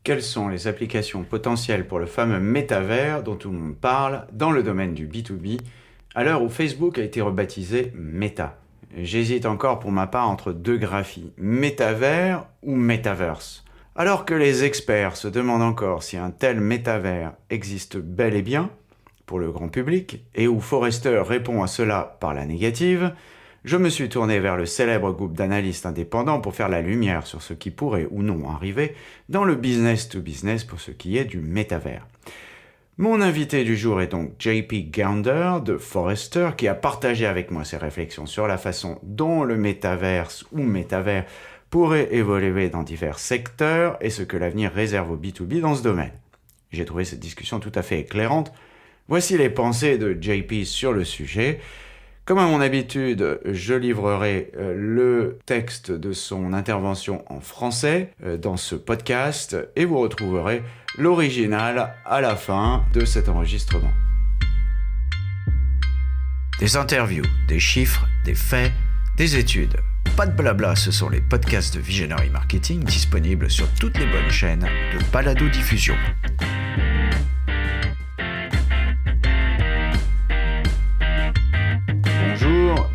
Quelles sont les applications potentielles pour le fameux métavers dont tout le monde parle dans le domaine du B2B, à l'heure où Facebook a été rebaptisé Meta? J'hésite encore pour ma part entre deux graphies, métavers ou Métavers. Alors que les experts se demandent encore si un tel métavers existe bel et bien, pour le grand public, et où Forrester répond à cela par la négative, je me suis tourné vers le célèbre groupe d'analystes indépendants pour faire la lumière sur ce qui pourrait ou non arriver dans le business to business pour ce qui est du métavers. Mon invité du jour est donc JP Gounder de Forrester qui a partagé avec moi ses réflexions sur la façon dont le métaverse ou métavers pourrait évoluer dans divers secteurs et ce que l'avenir réserve au B2B dans ce domaine. J'ai trouvé cette discussion tout à fait éclairante. Voici les pensées de JP sur le sujet. Comme à mon habitude, je livrerai le texte de son intervention en français dans ce podcast et vous retrouverez l'original à la fin de cet enregistrement. Des interviews, des chiffres, des faits, des études. Pas de blabla, ce sont les podcasts de Visionary Marketing disponibles sur toutes les bonnes chaînes de balado-diffusion.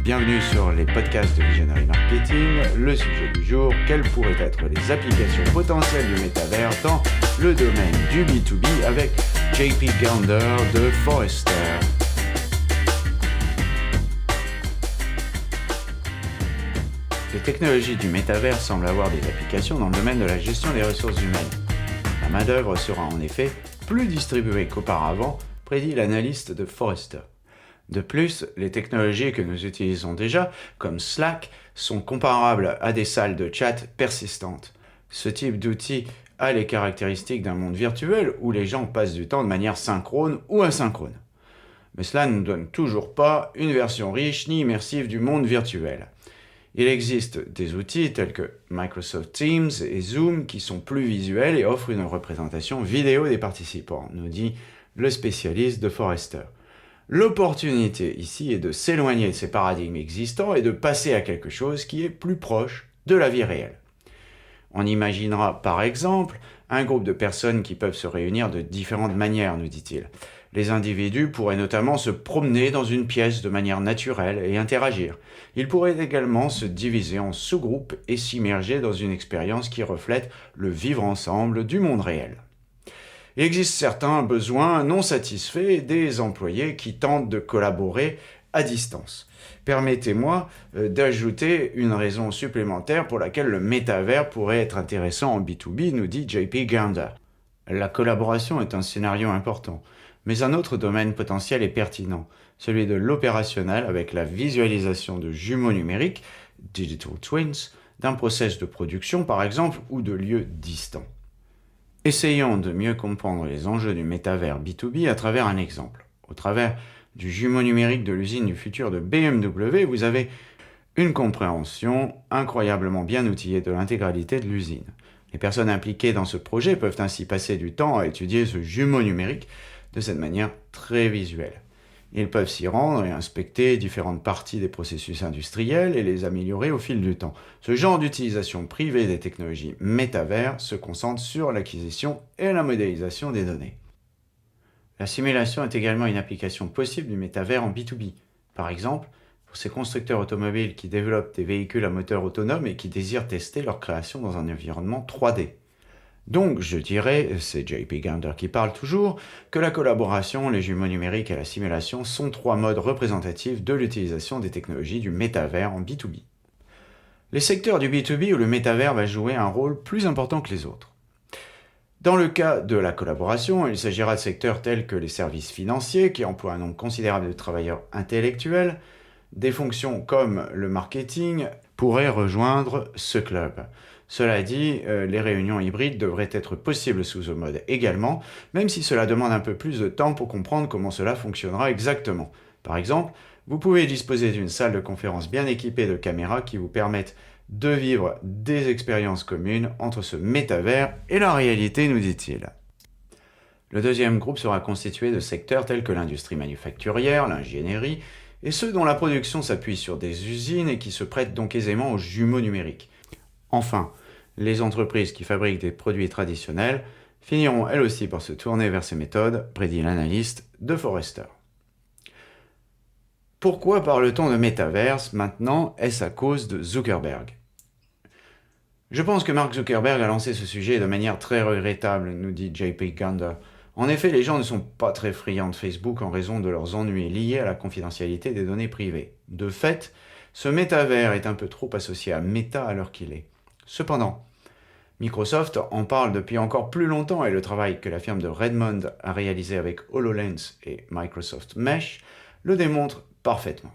Bienvenue sur les podcasts de Visionary Marketing. Le sujet du jour, quelles pourraient être les applications potentielles du métavers dans le domaine du B2B avec JP Gounder de Forrester. Les technologies du métavers semblent avoir des applications dans le domaine de la gestion des ressources humaines. La main-d'œuvre sera en effet plus distribuée qu'auparavant, prédit l'analyste de Forrester. De plus, les technologies que nous utilisons déjà, comme Slack, sont comparables à des salles de chat persistantes. Ce type d'outil a les caractéristiques d'un monde virtuel où les gens passent du temps de manière synchrone ou asynchrone. Mais cela ne nous donne toujours pas une version riche ni immersive du monde virtuel. Il existe des outils tels que Microsoft Teams et Zoom qui sont plus visuels et offrent une représentation vidéo des participants, nous dit le spécialiste de Forrester. L'opportunité ici est de s'éloigner de ces paradigmes existants et de passer à quelque chose qui est plus proche de la vie réelle. On imaginera par exemple un groupe de personnes qui peuvent se réunir de différentes manières, nous dit-il. Les individus pourraient notamment se promener dans une pièce de manière naturelle et interagir. Ils pourraient également se diviser en sous-groupes et s'immerger dans une expérience qui reflète le vivre ensemble du monde réel. Il existe certains besoins non satisfaits des employés qui tentent de collaborer à distance. Permettez-moi d'ajouter une raison supplémentaire pour laquelle le métavers pourrait être intéressant en B2B, nous dit JP Gounder. La collaboration est un scénario important, mais un autre domaine potentiel est pertinent, celui de l'opérationnel avec la visualisation de jumeaux numériques, digital twins, d'un process de production par exemple ou de lieux distants. Essayons de mieux comprendre les enjeux du métavers B2B à travers un exemple. Au travers du jumeau numérique de l'usine du futur de BMW, vous avez une compréhension incroyablement bien outillée de l'intégralité de l'usine. Les personnes impliquées dans ce projet peuvent ainsi passer du temps à étudier ce jumeau numérique de cette manière très visuelle. Ils peuvent s'y rendre et inspecter différentes parties des processus industriels et les améliorer au fil du temps. Ce genre d'utilisation privée des technologies métavers se concentre sur l'acquisition et la modélisation des données. La simulation est également une application possible du métavers en B2B. Par exemple, pour ces constructeurs automobiles qui développent des véhicules à moteur autonome et qui désirent tester leur création dans un environnement 3D. Donc, je dirais, c'est JP Gounder qui parle toujours, que la collaboration, les jumeaux numériques et la simulation sont trois modes représentatifs de l'utilisation des technologies du métavers en B2B. Les secteurs du B2B où le métavers va jouer un rôle plus important que les autres. Dans le cas de la collaboration, il s'agira de secteurs tels que les services financiers qui emploient un nombre considérable de travailleurs intellectuels. Des fonctions comme le marketing pourraient rejoindre ce club. Cela dit, les réunions hybrides devraient être possibles sous ce mode également, même si cela demande un peu plus de temps pour comprendre comment cela fonctionnera exactement. Par exemple, vous pouvez disposer d'une salle de conférence bien équipée de caméras qui vous permettent de vivre des expériences communes entre ce métavers et la réalité, nous dit-il. Le deuxième groupe sera constitué de secteurs tels que l'industrie manufacturière, l'ingénierie, et ceux dont la production s'appuie sur des usines et qui se prêtent donc aisément aux jumeaux numériques. Enfin, Les entreprises qui fabriquent des produits traditionnels finiront elles aussi par se tourner vers ces méthodes, prédit l'analyste de Forrester. Pourquoi parle-t-on de Métavers maintenant? Est-ce à cause de Zuckerberg? Je pense que Mark Zuckerberg a lancé ce sujet de manière très regrettable, nous dit JP Gander. En effet, les gens ne sont pas très friands de Facebook en raison de leurs ennuis liés à la confidentialité des données privées. De fait, ce métavers est un peu trop associé à Meta à l'heure qu'il est. Cependant, Microsoft en parle depuis encore plus longtemps et le travail que la firme de Redmond a réalisé avec HoloLens et Microsoft Mesh le démontre parfaitement.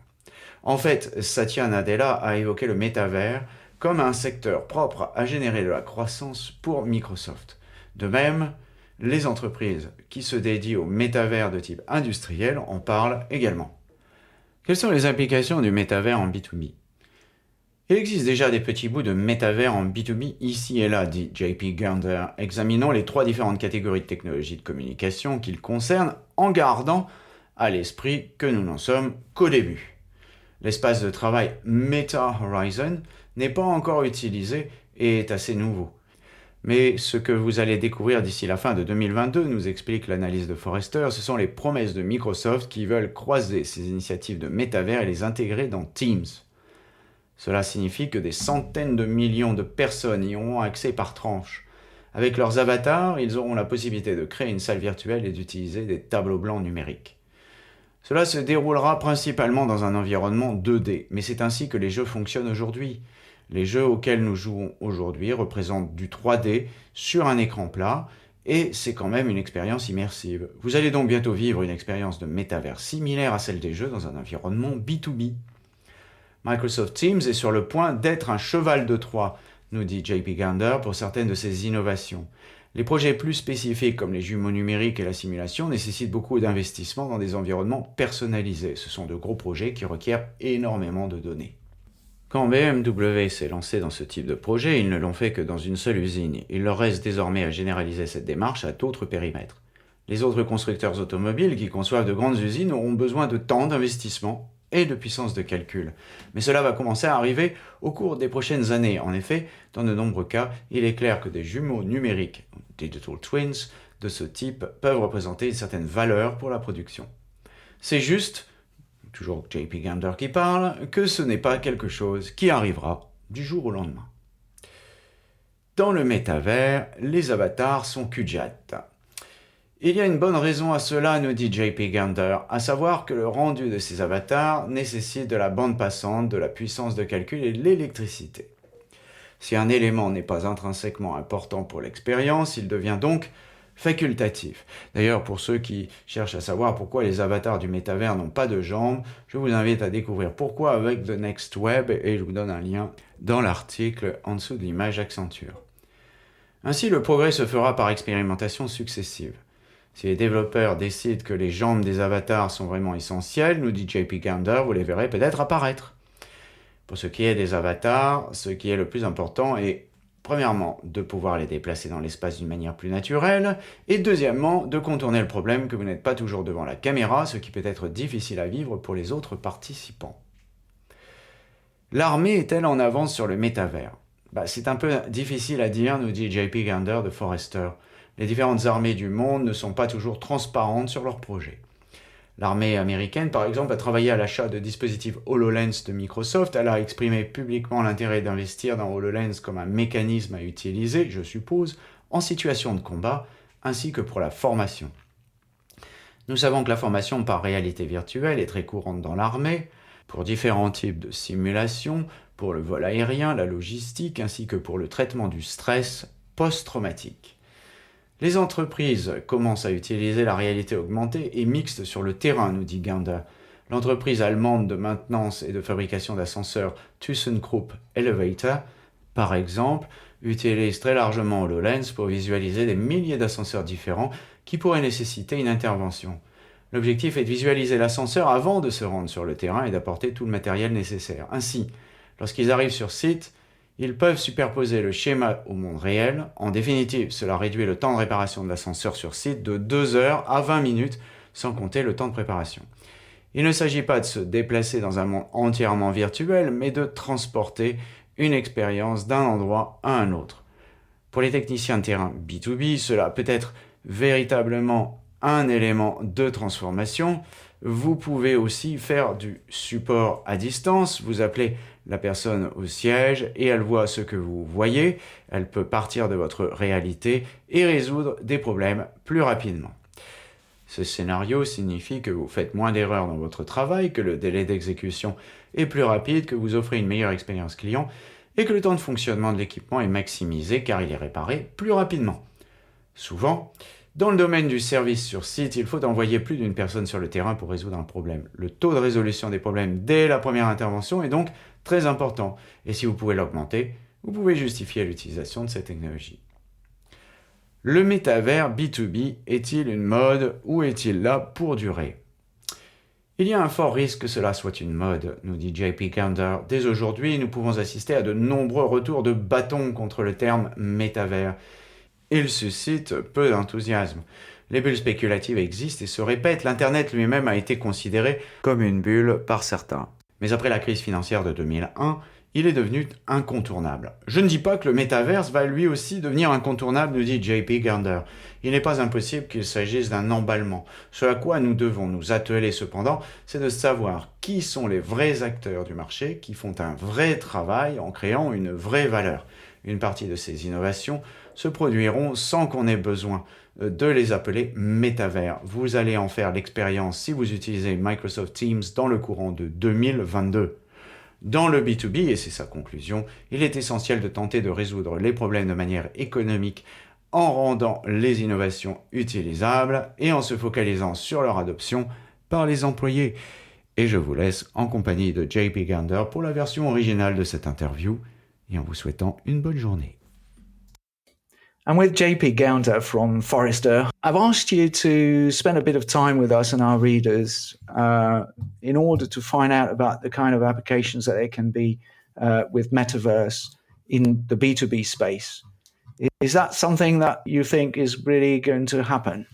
En fait, Satya Nadella a évoqué le métavers comme un secteur propre à générer de la croissance pour Microsoft. De même, les entreprises qui se dédient au métavers de type industriel en parlent également. Quelles sont les implications du métavers en B2B? Il existe déjà des petits bouts de métavers en B2B ici et là, dit JP Gander. Examinons les 3 différentes catégories de technologies de communication qu'ils concernent en gardant à l'esprit que nous n'en sommes qu'au début. L'espace de travail Meta Horizon n'est pas encore utilisé et est assez nouveau. Mais ce que vous allez découvrir d'ici la fin de 2022, nous explique l'analyse de Forrester, ce sont les promesses de Microsoft qui veulent croiser ces initiatives de métavers et les intégrer dans Teams. Cela signifie que des centaines de millions de personnes y auront accès par tranche. Avec leurs avatars, ils auront la possibilité de créer une salle virtuelle et d'utiliser des tableaux blancs numériques. Cela se déroulera principalement dans un environnement 2D, mais c'est ainsi que les jeux fonctionnent aujourd'hui. Les jeux auxquels nous jouons aujourd'hui représentent du 3D sur un écran plat, et c'est quand même une expérience immersive. Vous allez donc bientôt vivre une expérience de métavers similaire à celle des jeux dans un environnement B2B. Microsoft Teams est sur le point d'être un cheval de Troie, nous dit JP Gander pour certaines de ses innovations. Les projets plus spécifiques comme les jumeaux numériques et la simulation nécessitent beaucoup d'investissement dans des environnements personnalisés. Ce sont de gros projets qui requièrent énormément de données. Quand BMW s'est lancé dans ce type de projet, ils ne l'ont fait que dans une seule usine. Il leur reste désormais à généraliser cette démarche à d'autres périmètres. Les autres constructeurs automobiles qui conçoivent de grandes usines auront besoin de temps d'investissement et de puissance de calcul. Mais cela va commencer à arriver au cours des prochaines années. En effet, dans de nombreux cas, il est clair que des jumeaux numériques, digital twins, de ce type peuvent représenter une certaine valeur pour la production. C'est juste, toujours JP Gander qui parle, que ce n'est pas quelque chose qui arrivera du jour au lendemain. Dans le métavers, les avatars sont QJAT. Il y a une bonne raison à cela, nous dit JP Gander, à savoir que le rendu de ces avatars nécessite de la bande passante, de la puissance de calcul et de l'électricité. Si un élément n'est pas intrinsèquement important pour l'expérience, il devient donc facultatif. D'ailleurs, pour ceux qui cherchent à savoir pourquoi les avatars du métavers n'ont pas de jambes, je vous invite à découvrir pourquoi avec The Next Web, et je vous donne un lien dans l'article en dessous de l'image Accenture. Ainsi, le progrès se fera par expérimentation successive. Si les développeurs décident que les jambes des avatars sont vraiment essentielles, nous dit JP Gander, vous les verrez peut-être apparaître. Pour ce qui est des avatars, ce qui est le plus important est, premièrement, de pouvoir les déplacer dans l'espace d'une manière plus naturelle, et deuxièmement, de contourner le problème que vous n'êtes pas toujours devant la caméra, ce qui peut être difficile à vivre pour les autres participants. L'armée est-elle en avance sur le métavers? C'est un peu difficile à dire, nous dit JP Gander de Forrester. Les différentes armées du monde ne sont pas toujours transparentes sur leurs projets. L'armée américaine, par exemple, a travaillé à l'achat de dispositifs HoloLens de Microsoft. Elle a exprimé publiquement l'intérêt d'investir dans HoloLens comme un mécanisme à utiliser, je suppose, en situation de combat, ainsi que pour la formation. Nous savons que la formation par réalité virtuelle est très courante dans l'armée, pour différents types de simulations, pour le vol aérien, la logistique, ainsi que pour le traitement du stress post-traumatique. Les entreprises commencent à utiliser la réalité augmentée et mixte sur le terrain, nous dit Gander. L'entreprise allemande de maintenance et de fabrication d'ascenseurs ThyssenKrupp Elevator, par exemple, utilise très largement HoloLens pour visualiser des milliers d'ascenseurs différents qui pourraient nécessiter une intervention. L'objectif est de visualiser l'ascenseur avant de se rendre sur le terrain et d'apporter tout le matériel nécessaire. Ainsi, lorsqu'ils arrivent sur site, ils peuvent superposer le schéma au monde réel. En définitive, cela réduit le temps de réparation de l'ascenseur sur site de 2 heures à 20 minutes, sans compter le temps de préparation. Il ne s'agit pas de se déplacer dans un monde entièrement virtuel, mais de transporter une expérience d'un endroit à un autre. Pour les techniciens de terrain B2B, cela peut être véritablement un élément de transformation. Vous pouvez aussi faire du support à distance. Vous appelez la personne au siège et elle voit ce que vous voyez. Elle peut partir de votre réalité et résoudre des problèmes plus rapidement. Ce scénario signifie que vous faites moins d'erreurs dans votre travail, que le délai d'exécution est plus rapide, que vous offrez une meilleure expérience client et que le temps de fonctionnement de l'équipement est maximisé car il est réparé plus rapidement. Souvent, dans le domaine du service sur site, il faut envoyer plus d'une personne sur le terrain pour résoudre un problème. Le taux de résolution des problèmes dès la première intervention est donc très important. Et si vous pouvez l'augmenter, vous pouvez justifier l'utilisation de cette technologie. Le métavers B2B est-il une mode ou est-il là pour durer ? Il y a un fort risque que cela soit une mode, nous dit JP Gander. Dès aujourd'hui, nous pouvons assister à de nombreux retours de bâton contre le terme métavers. Il suscite peu d'enthousiasme. Les bulles spéculatives existent et se répètent. L'Internet lui-même a été considéré comme une bulle par certains. Mais après la crise financière de 2001, il est devenu incontournable. Je ne dis pas que le métaverse va lui aussi devenir incontournable, nous dit JP Gander. Il n'est pas impossible qu'il s'agisse d'un emballement. Ce à quoi nous devons nous atteler cependant, c'est de savoir qui sont les vrais acteurs du marché qui font un vrai travail en créant une vraie valeur. Une partie de ces innovations se produiront sans qu'on ait besoin de les appeler métavers. Vous allez en faire l'expérience si vous utilisez Microsoft Teams dans le courant de 2022. Dans le B2B, et c'est sa conclusion, il est essentiel de tenter de résoudre les problèmes de manière économique en rendant les innovations utilisables et en se focalisant sur leur adoption par les employés. Et je vous laisse en compagnie de JP Gander pour la version originale de cette interview et en vous souhaitant une bonne journée. And with JP Gander from Forrester, I've asked you to spend a bit of time with us and our readers in order to find out about the kind of applications that there can be with Metaverse in the B2B space. Is that something that you think is really going to happen?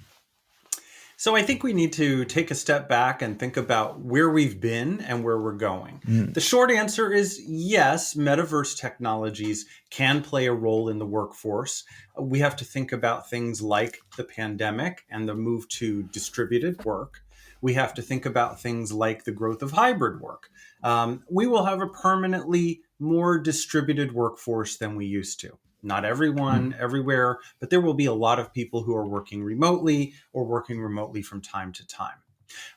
So I think we need to take a step back and think about where we've been and where we're going. The short answer is yes, metaverse technologies can play a role in the workforce. We have to think about things like the pandemic and the move to distributed work. We have to think about things like the growth of hybrid work. We will have a permanently more distributed workforce than we used to. Not everyone, everywhere, but there will be a lot of people who are working remotely or working remotely from time to time.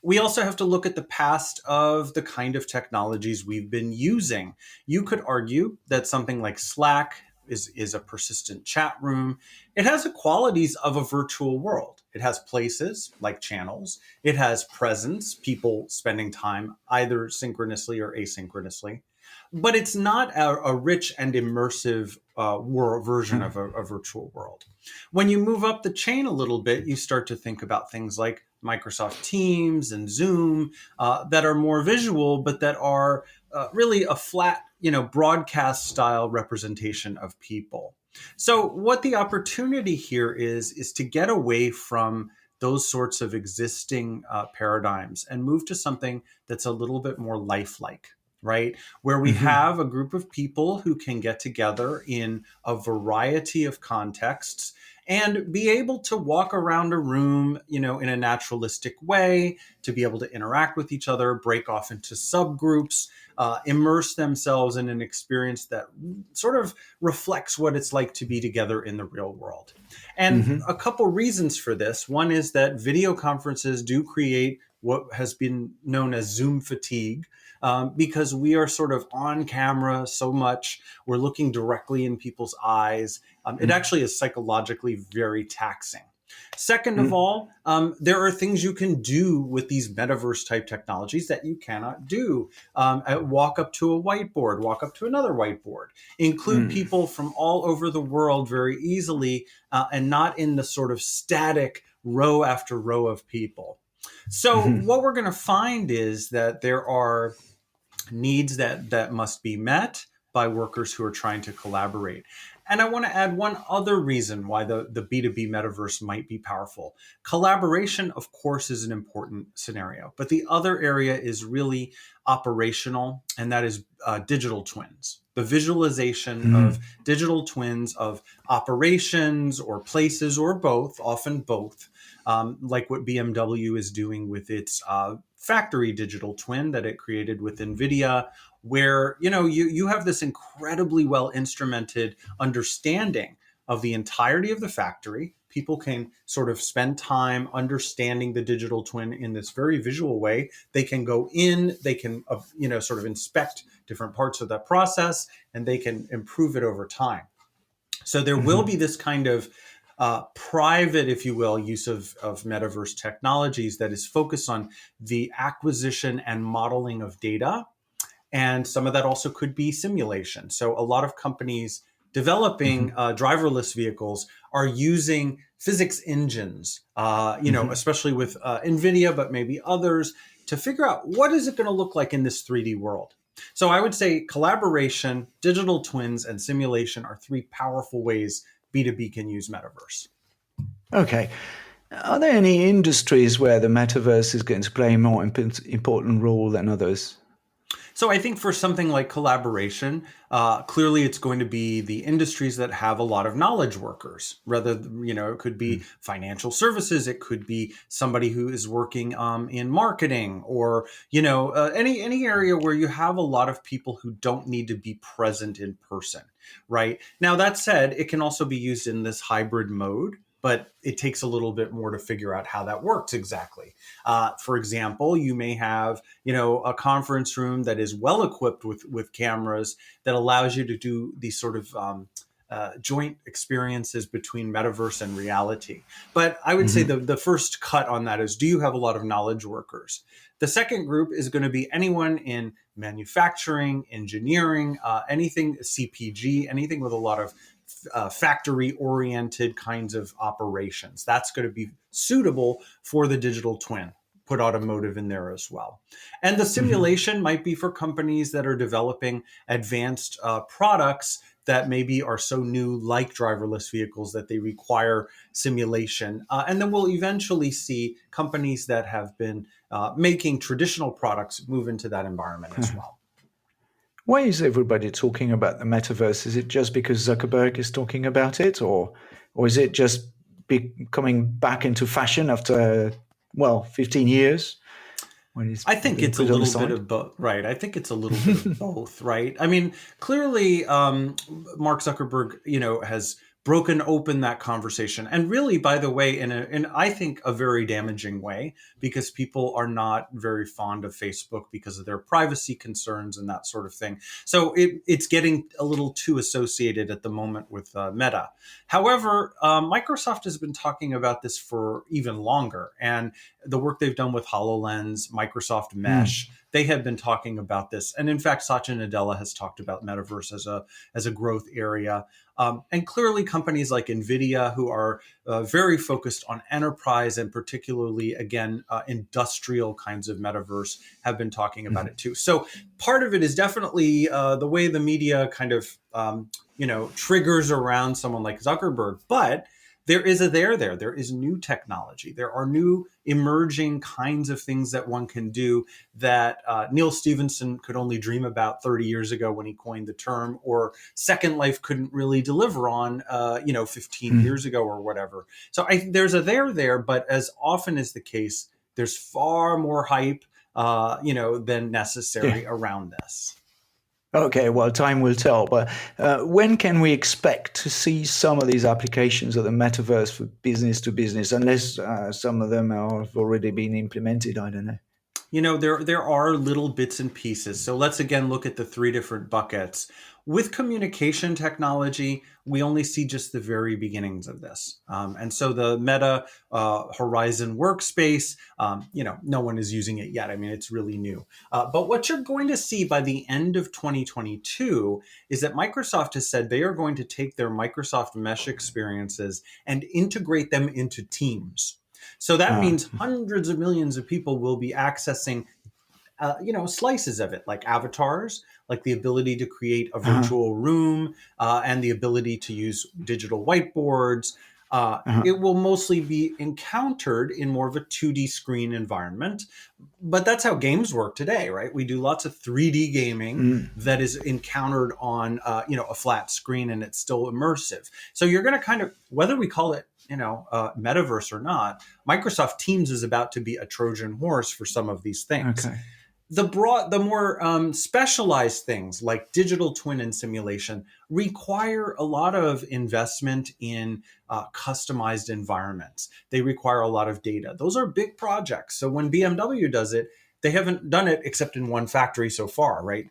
We also have to look at the past of the kind of technologies we've been using. You could argue that something like Slack is a persistent chat room. It has the qualities of a virtual world. It has places like channels. It has presence, people spending time either synchronously or asynchronously. But it's not a rich and immersive version of a virtual world. When you move up the chain a little bit, you start to think about things like Microsoft Teams and Zoom that are more visual, but that are really a flat, broadcast style representation of people. So what the opportunity here is to get away from those sorts of existing paradigms and move to something that's a little bit more lifelike. Right? Where we have a group of people who can get together in a variety of contexts and be able to walk around a room, in a naturalistic way, to be able to interact with each other, break off into subgroups, immerse themselves in an experience that sort of reflects what it's like to be together in the real world. And a couple reasons for this. One is that video conferences do create what has been known as Zoom fatigue. Because we are sort of on camera so much, we're looking directly in people's eyes. It actually is psychologically very taxing. Second of all, there are things you can do with these metaverse type technologies that you cannot do. Walk up to a whiteboard, walk up to another whiteboard, include people from all over the world very easily and not in the sort of static row after row of people. So what we're going to find is that there are needs that must be met by workers who are trying to collaborate. And I want to add one other reason why the B2B metaverse might be powerful. Collaboration, of course, is an important scenario, but the other area is really operational, and that is digital twins. the visualization of digital twins of operations or places or both, often both, like what BMW is doing with its factory digital twin that it created with NVIDIA, where you have this incredibly well instrumented understanding of the entirety of the factory. People can sort of spend time understanding the digital twin in this very visual way. They can go in, they can sort of inspect different parts of that process, and they can improve it over time. So there will be this kind of private, if you will, use of metaverse technologies that is focused on the acquisition and modeling of data. And some of that also could be simulation. So a lot of companies developing driverless vehicles are using physics engines, especially with NVIDIA, but maybe others, to figure out what is it going to look like in this 3D world. So I would say collaboration, digital twins, and simulation are three powerful ways B2B can use metaverse. Okay. Are there any industries where the metaverse is going to play a more important role than others? So I think for something like collaboration, clearly it's going to be the industries that have a lot of knowledge workers. It could be financial services, it could be somebody who is working in marketing, or any area where you have a lot of people who don't need to be present in person. Right now, that said, it can also be used in this hybrid mode, but it takes a little bit more to figure out how that works exactly. For example, you may have, a conference room that is well equipped with cameras that allows you to do these sort of joint experiences between metaverse and reality. But I would say the first cut on that is, do you have a lot of knowledge workers? The second group is going to be anyone in manufacturing, engineering, anything CPG, anything with a lot of factory-oriented kinds of operations. That's going to be suitable for the digital twin. Put automotive in there as well. And the simulation might be for companies that are developing advanced products that maybe are so new, like driverless vehicles, that they require simulation. And then we'll eventually see companies that have been making traditional products move into that environment as well. Why is everybody talking about the metaverse? Is it just because Zuckerberg is talking about it, or is it just coming back into fashion after 15 years? I think it's a little bit of both, right? I think it's a little bit of both, right? I mean, clearly, Mark Zuckerberg, has broken open that conversation, and really, by the way, in I think a very damaging way, because people are not very fond of Facebook because of their privacy concerns and that sort of thing. So it's getting a little too associated at the moment with Meta. However, Microsoft has been talking about this for even longer, and the work they've done with HoloLens, Microsoft Mesh, they have been talking about this. And in fact, Satya Nadella has talked about metaverse as a growth area. And clearly companies like NVIDIA, who are very focused on enterprise and particularly, again, industrial kinds of metaverse, have been talking about it too. So part of it is definitely the way the media kind of, triggers around someone like Zuckerberg. But there is there is new technology. There are new emerging kinds of things that one can do that Neil Stephenson could only dream about 30 years ago when he coined the term, or Second Life couldn't really deliver on, 15 years ago or whatever. So there's a there, but as often is the case, there's far more hype, than necessary around this. Okay, well, time will tell. But when can we expect to see some of these applications of the metaverse for business to business, unless some of them have already been implemented? I don't know. There are little bits and pieces. So let's again look at the three different buckets. With communication technology, we only see just the very beginnings of this. And so the Meta Horizon workspace, no one is using it yet. I mean, it's really new. But what you're going to see by the end of 2022 is that Microsoft has said they are going to take their Microsoft Mesh experiences and integrate them into Teams. So that means hundreds of millions of people will be accessing, slices of it, like avatars, like the ability to create a virtual room, and the ability to use digital whiteboards. It will mostly be encountered in more of a 2D screen environment. But that's how games work today, right? We do lots of 3D gaming that is encountered on, a flat screen, and it's still immersive. So you're going to kind of, whether we call it, metaverse or not, Microsoft Teams is about to be a Trojan horse for some of these things. Okay. The more specialized things like digital twin and simulation require a lot of investment in customized environments. They require a lot of data. Those are big projects. So when BMW does it, they haven't done it except in one factory so far, right?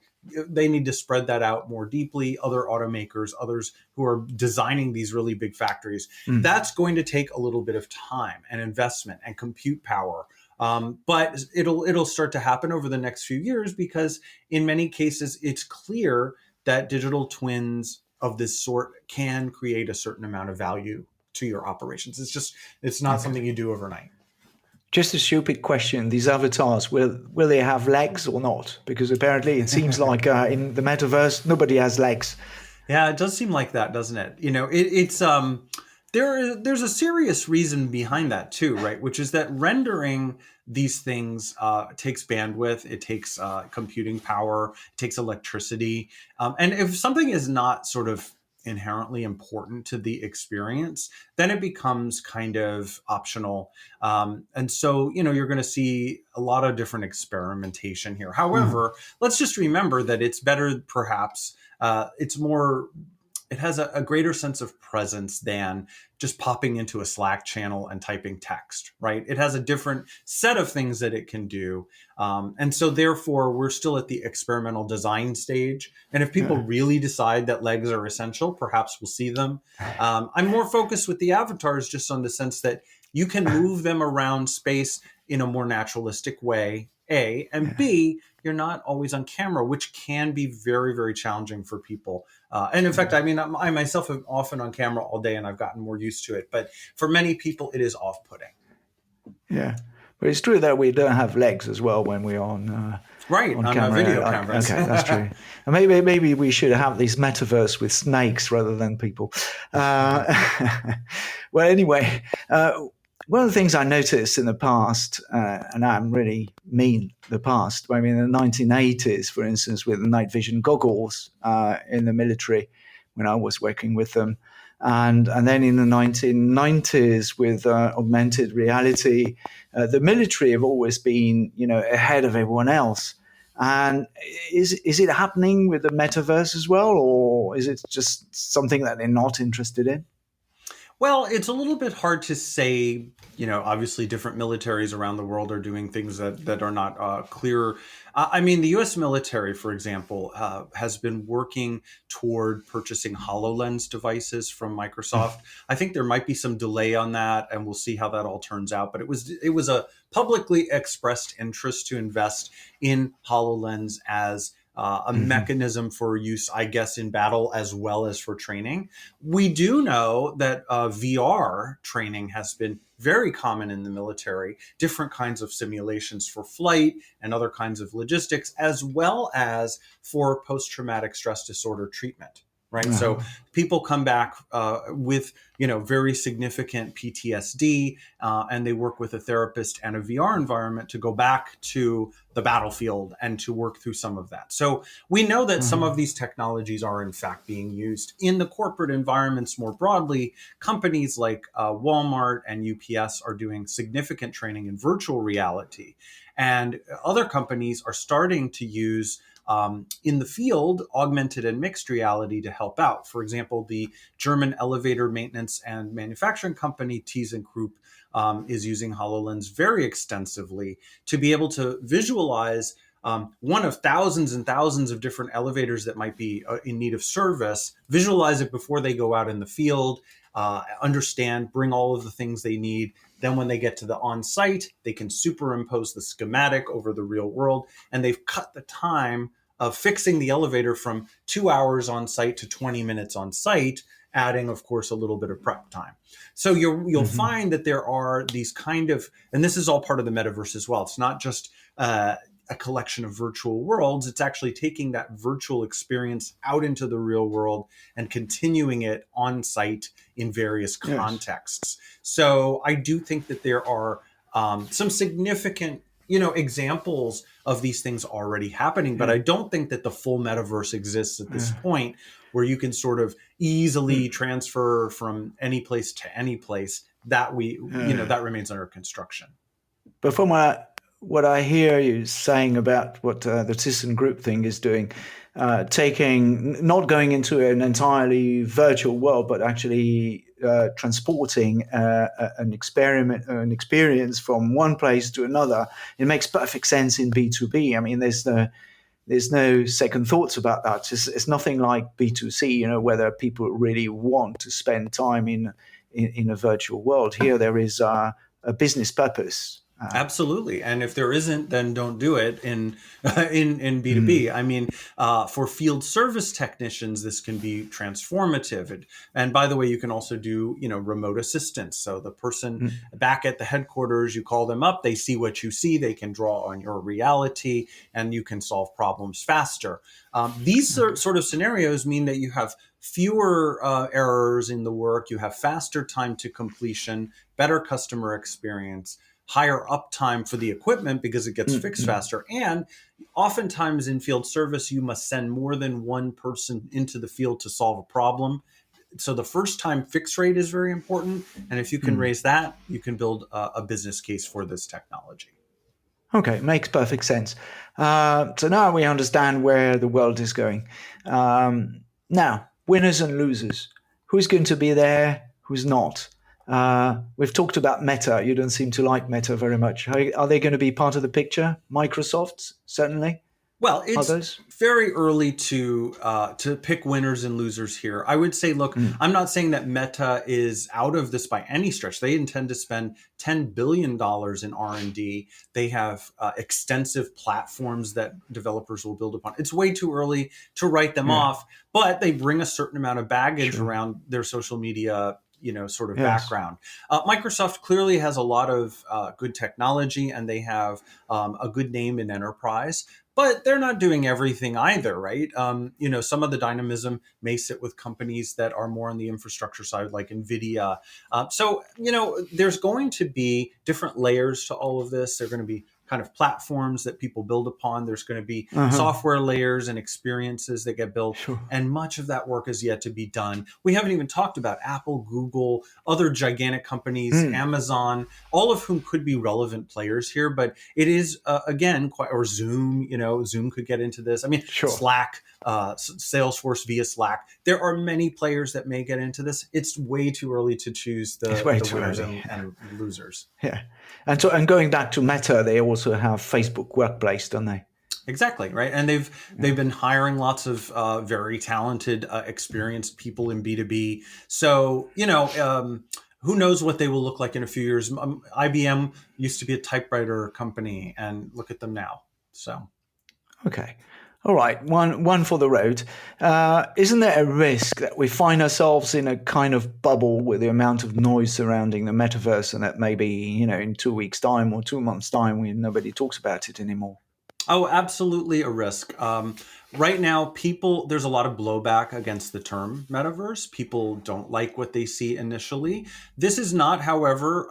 They need to spread that out more deeply. Other automakers, others who are designing these really big factories, that's going to take a little bit of time and investment and compute power. But it'll start to happen over the next few years, because in many cases, it's clear that digital twins of this sort can create a certain amount of value to your operations. It's not something you do overnight. Just a stupid question. These avatars, will they have legs or not? Because apparently it seems like in the metaverse, nobody has legs. Yeah, it does seem like that, doesn't it? It's there's a serious reason behind that too, right? Which is that rendering these things takes bandwidth, it takes computing power, it takes electricity. And if something is not sort of inherently important to the experience, then it becomes kind of optional. And so, you're going to see a lot of different experimentation here. However, let's just remember that it's better, perhaps, it has a greater sense of presence than just popping into a Slack channel and typing text, right? It has a different set of things that it can do. And so therefore, we're still at the experimental design stage. And if people really decide that legs are essential, perhaps we'll see them. I'm more focused with the avatars just on the sense that you can move them around space in a more naturalistic way, A, and B, you're not always on camera, which can be very, very challenging for people. And in fact, I myself am often on camera all day, and I've gotten more used to it. But for many people, it is off-putting. Yeah, but it's true that we don't have legs as well when we're on right on camera. Video cameras. Okay, that's true. And maybe we should have this metaverse with snakes rather than people. Well, anyway. One of the things I noticed in the past, and I really mean the past, in the 1980s, for instance, with the night vision goggles in the military when I was working with them, and then in the 1990s with augmented reality, the military have always been, ahead of everyone else. And is it happening with the metaverse as well, or is it just something that they're not interested in? Well, it's a little bit hard to say. Obviously different militaries around the world are doing things that are not clear. The U.S. military, for example, has been working toward purchasing HoloLens devices from Microsoft. I think there might be some delay on that, and we'll see how that all turns out. But it was a publicly expressed interest to invest in HoloLens as a mechanism for use, I guess, in battle as well as for training. We do know that VR training has been very common in the military, different kinds of simulations for flight and other kinds of logistics, as well as for post-traumatic stress disorder treatment. Right. Uh-huh. So people come back with, very significant PTSD, and they work with a therapist and a VR environment to go back to the battlefield and to work through some of that. So we know that some of these technologies are in fact being used in the corporate environments more broadly. Companies like Walmart and UPS are doing significant training in virtual reality, and other companies are starting to use in the field, augmented and mixed reality to help out. For example, the German elevator maintenance and manufacturing company ThyssenKrupp is using HoloLens very extensively to be able to visualize one of thousands and thousands of different elevators that might be in need of service, visualize it before they go out in the field, understand, bring all of the things they need. Then when they get to the on-site, they can superimpose the schematic over the real world, and they've cut the time of fixing the elevator from 2 hours on site to 20 minutes on site, adding, of course, a little bit of prep time. So you'll find that there are these kind of, and this is all part of the metaverse as well. It's not just a collection of virtual worlds. It's actually taking that virtual experience out into the real world and continuing it on site in various contexts. So I do think that there are some significant, examples of these things already happening, but I don't think that the full metaverse exists at this point where you can sort of easily transfer from any place to any place. That that remains under construction. But from what I hear you saying about what the ThyssenKrupp thing is doing, not going into an entirely virtual world, but actually transporting an experience from one place to another, it makes perfect sense in B2B. I mean, there's no second thoughts about that. It's nothing like B2C, whether people really want to spend time in a virtual world. Here there is a business purpose. Absolutely. And if there isn't, then don't do it in B2B. I mean, for field service technicians, this can be transformative. And by the way, you can also do, remote assistance. So the person back at the headquarters, you call them up, they see what you see, they can draw on your reality, and you can solve problems faster. These sort of scenarios mean that you have fewer errors in the work, you have faster time to completion, better customer experience, higher uptime for the equipment because it gets fixed faster. And oftentimes in field service, you must send more than one person into the field to solve a problem. So the first time fix rate is very important. And if you can raise that, you can build a business case for this technology. Okay, makes perfect sense. So now we understand where the world is going. Now, winners and losers. Who's going to be there? Who's not? We've talked about Meta. You don't seem to like Meta very much. Are they going to be part of the picture? Microsoft, certainly. Well, it's very early to pick winners and losers here. I would say, look, I'm not saying that Meta is out of this by any stretch. They intend to spend $10 billion in R&D. They have extensive platforms that developers will build upon. It's way too early to write them off, but they bring a certain amount of baggage around their social media background. Microsoft clearly has a lot of good technology, and they have a good name in enterprise, but they're not doing everything either, right? Some of the dynamism may sit with companies that are more on the infrastructure side, like NVIDIA. There's going to be different layers to all of this. There are going to be kind of platforms that people build upon. There's going to be software layers and experiences that get built. And much of that work is yet to be done. We haven't even talked about Apple, Google, other gigantic companies, Amazon, all of whom could be relevant players here. But it is, or Zoom, Zoom could get into this. I mean, Slack, Salesforce via Slack. There are many players that may get into this. It's way too early to choose the winners and losers. Yeah. And going back to Meta, they also have Facebook Workplace, don't they? Exactly, right. And they've been hiring lots of very talented, experienced people in B2B. So, who knows what they will look like in a few years. IBM used to be a typewriter company, and look at them now. So, okay. All right, one for the road. Isn't there a risk that we find ourselves in a kind of bubble with the amount of noise surrounding the metaverse, and that maybe, in 2 weeks' time or 2 months' time, nobody talks about it anymore? Oh, absolutely a risk. Right now, there's a lot of blowback against the term metaverse. People don't like what they see initially. This is not, however,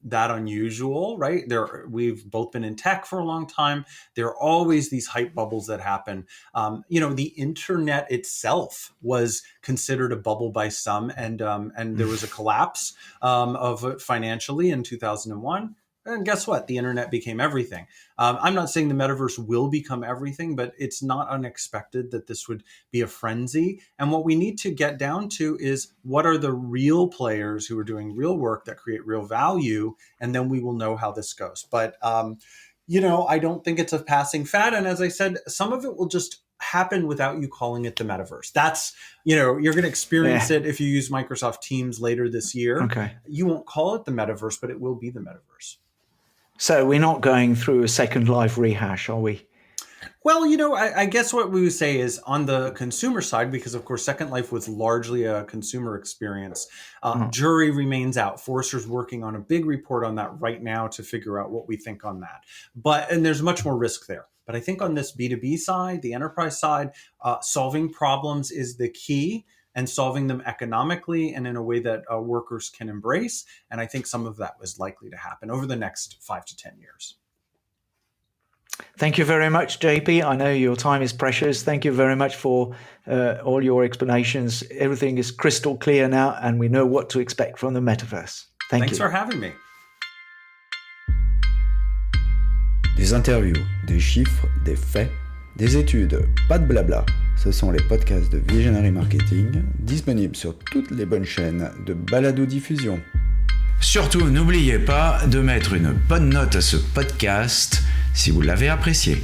that unusual, right? We've both been in tech for a long time. There are always these hype bubbles that happen. The internet itself was considered a bubble by some, and there was a collapse of it financially in 2001. And guess what? The internet became everything. I'm not saying the metaverse will become everything, but it's not unexpected that this would be a frenzy. And what we need to get down to is what are the real players who are doing real work that create real value, and then we will know how this goes. But, I don't think it's a passing fad. And as I said, some of it will just happen without you calling it the metaverse. That's, you're going to experience it if you use Microsoft Teams later this year. Okay. You won't call it the metaverse, but it will be the metaverse. So we're not going through a Second Life rehash, are we? Well, I guess what we would say is on the consumer side, because of course, Second Life was largely a consumer experience. Jury remains out. Forrester's working on a big report on that right now to figure out what we think on that. And there's much more risk there. But I think on this B2B side, the enterprise side, solving problems is the key, and solving them economically and in a way that workers can embrace. And I think some of that was likely to happen over the next 5 to 10 years. Thank you very much, JP. I know your time is precious. Thank you very much for all your explanations. Everything is crystal clear now, and we know what to expect from the Metaverse. Thanks for having me. Des interviews, des chiffres, des faits, des études, pas de blabla. Ce sont les podcasts de Visionary Marketing, disponibles sur toutes les bonnes chaînes de balado-diffusion. Surtout, n'oubliez pas de mettre une bonne note à ce podcast si vous l'avez apprécié.